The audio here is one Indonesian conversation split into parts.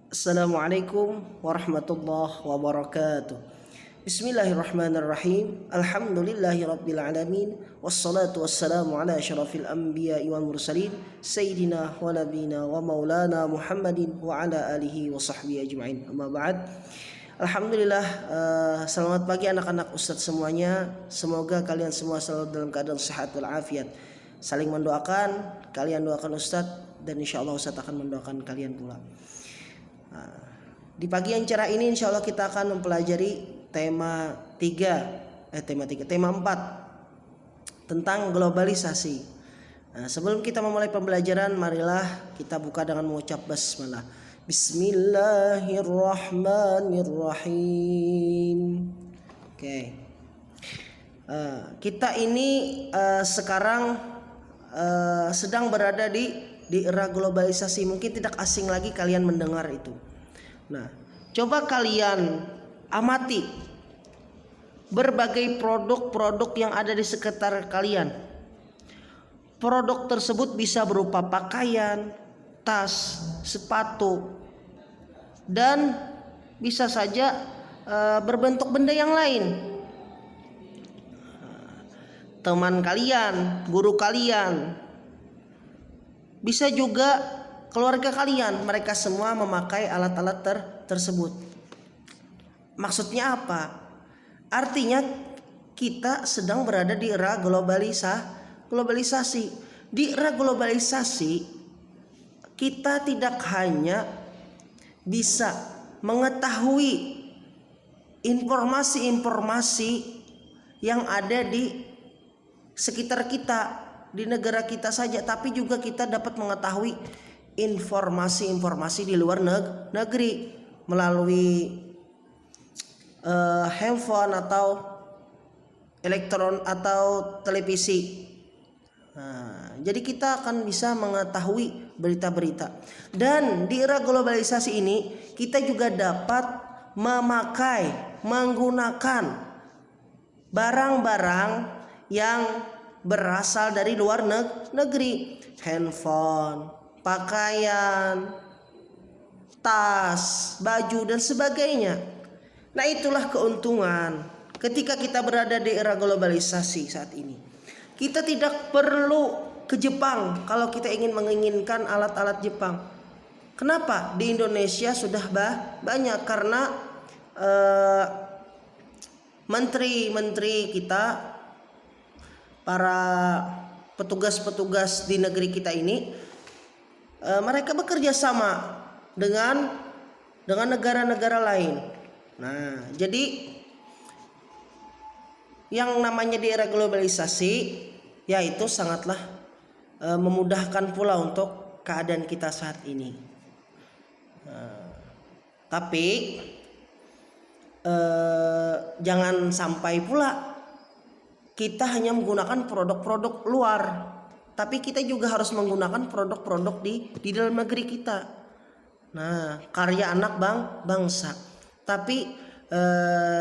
Assalamualaikum warahmatullahi wabarakatuh. Bismillahirrahmanirrahim. Alhamdulillahirabbil alamin wassalatu wassalamu ala asyrafil anbiya'i wal mursalin sayyidina wa nabiyina wa maulana Muhammadin wa ala alihi wa sahbihi ajma'in. Amma ba'd. Alhamdulillah, selamat pagi anak-anak ustadz semuanya. Semoga kalian semua selalu dalam keadaan sehat walafiat. Saling mendoakan, kalian doakan ustadz dan insyaallah ustadz akan mendoakan kalian pula. Di pagi yang cerah ini insya Allah kita akan mempelajari tema 4 tentang globalisasi. Sebelum kita memulai pembelajaran, marilah kita buka dengan mengucap basmalah. Bismillahirrahmanirrahim. Oke. Kita ini sekarang sedang berada di era globalisasi. Mungkin tidak asing lagi kalian mendengar itu. Nah, coba kalian amati berbagai produk-produk yang ada di sekitar kalian. Produk tersebut bisa berupa pakaian, tas, sepatu, dan bisa saja berbentuk benda yang lain. Teman kalian, guru kalian, bisa juga keluarga kalian, mereka semua memakai alat-alat tersebut. Maksudnya apa? Artinya kita sedang berada di era globalisasi. Di era globalisasi kita tidak hanya bisa mengetahui informasi-informasi yang ada di sekitar kita, di negara kita saja, tapi juga kita dapat mengetahui informasi-informasi di luar negeri melalui handphone atau elektron atau televisi. Jadi kita akan bisa mengetahui berita-berita. Dan di era globalisasi ini kita juga dapat menggunakan barang-barang yang berasal dari luar negeri, handphone, pakaian, tas, baju dan sebagainya. Nah, itulah keuntungan ketika kita berada di era globalisasi saat ini. Kita tidak perlu ke Jepang kalau kita menginginkan alat-alat Jepang. Kenapa? Di Indonesia sudah banyak, karena menteri-menteri kita, para petugas-petugas di negeri kita ini, mereka bekerja sama dengan negara-negara lain. Nah, jadi yang namanya di era globalisasi yaitu sangatlah memudahkan pula untuk keadaan kita saat ini. Tapi jangan sampai pula kita hanya menggunakan produk-produk luar, tapi kita juga harus menggunakan produk-produk di dalam negeri kita. Nah, karya anak bangsa. Tapi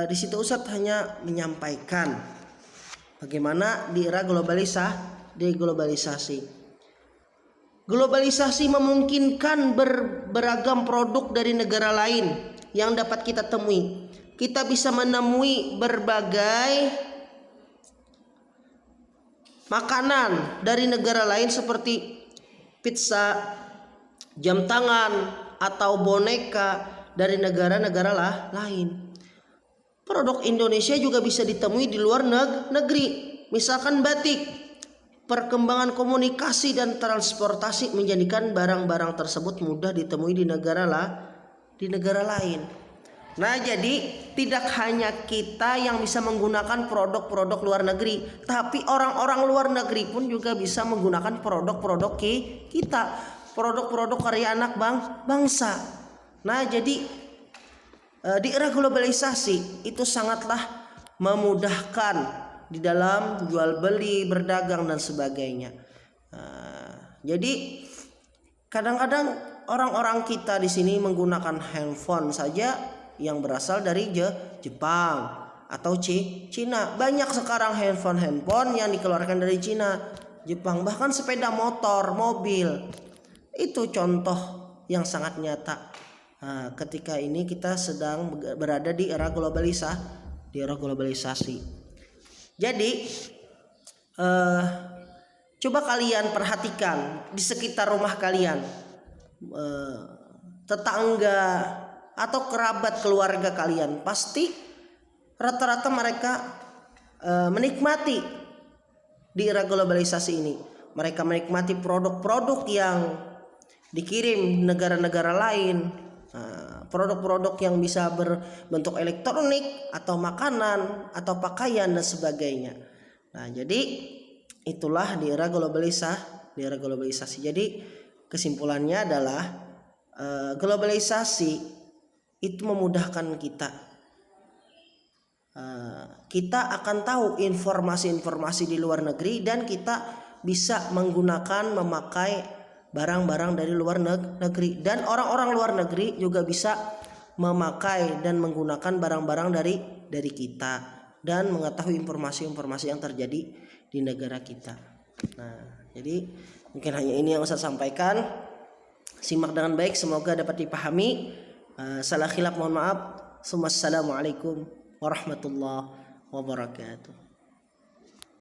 di situ Ustadz hanya menyampaikan bagaimana di era globalisasi. Globalisasi memungkinkan beragam produk dari negara lain yang dapat kita temui. Kita bisa menemui berbagai makanan dari negara lain seperti pizza, jam tangan, atau boneka dari negara-negara lain. Produk Indonesia juga bisa ditemui di luar negeri. Misalkan batik. Perkembangan komunikasi dan transportasi menjadikan barang-barang tersebut mudah ditemui di negara lain. Nah, jadi tidak hanya kita yang bisa menggunakan produk-produk luar negeri, tapi orang-orang luar negeri pun juga bisa menggunakan produk-produk kita, produk-produk karya anak bangsa. Nah, jadi di era globalisasi itu sangatlah memudahkan di dalam jual beli, berdagang dan sebagainya. Jadi kadang-kadang orang-orang kita di sini menggunakan handphone saja yang berasal dari Jepang atau Cina. Banyak sekarang handphone yang dikeluarkan dari Cina, Jepang, bahkan sepeda motor, mobil. Itu contoh yang sangat nyata ketika ini kita sedang berada di era globalisasi. Jadi coba kalian perhatikan di sekitar rumah kalian, tetangga atau kerabat keluarga kalian, pasti rata-rata mereka menikmati di era globalisasi ini. Mereka menikmati produk-produk yang dikirim negara-negara lain, produk-produk yang bisa berbentuk elektronik atau makanan atau pakaian dan sebagainya. Nah, jadi itulah di era globalisasi. Jadi kesimpulannya adalah globalisasi itu memudahkan kita. Kita akan tahu informasi-informasi di luar negeri dan kita bisa memakai barang-barang dari luar negeri, dan orang-orang luar negeri juga bisa memakai dan menggunakan barang-barang dari kita dan mengetahui informasi-informasi yang terjadi di negara kita. Nah, jadi mungkin hanya ini yang Ustaz sampaikan. Simak dengan baik, semoga dapat dipahami. Salah khilaf mohon maaf. Assalamualaikum warahmatullahi wabarakatuh.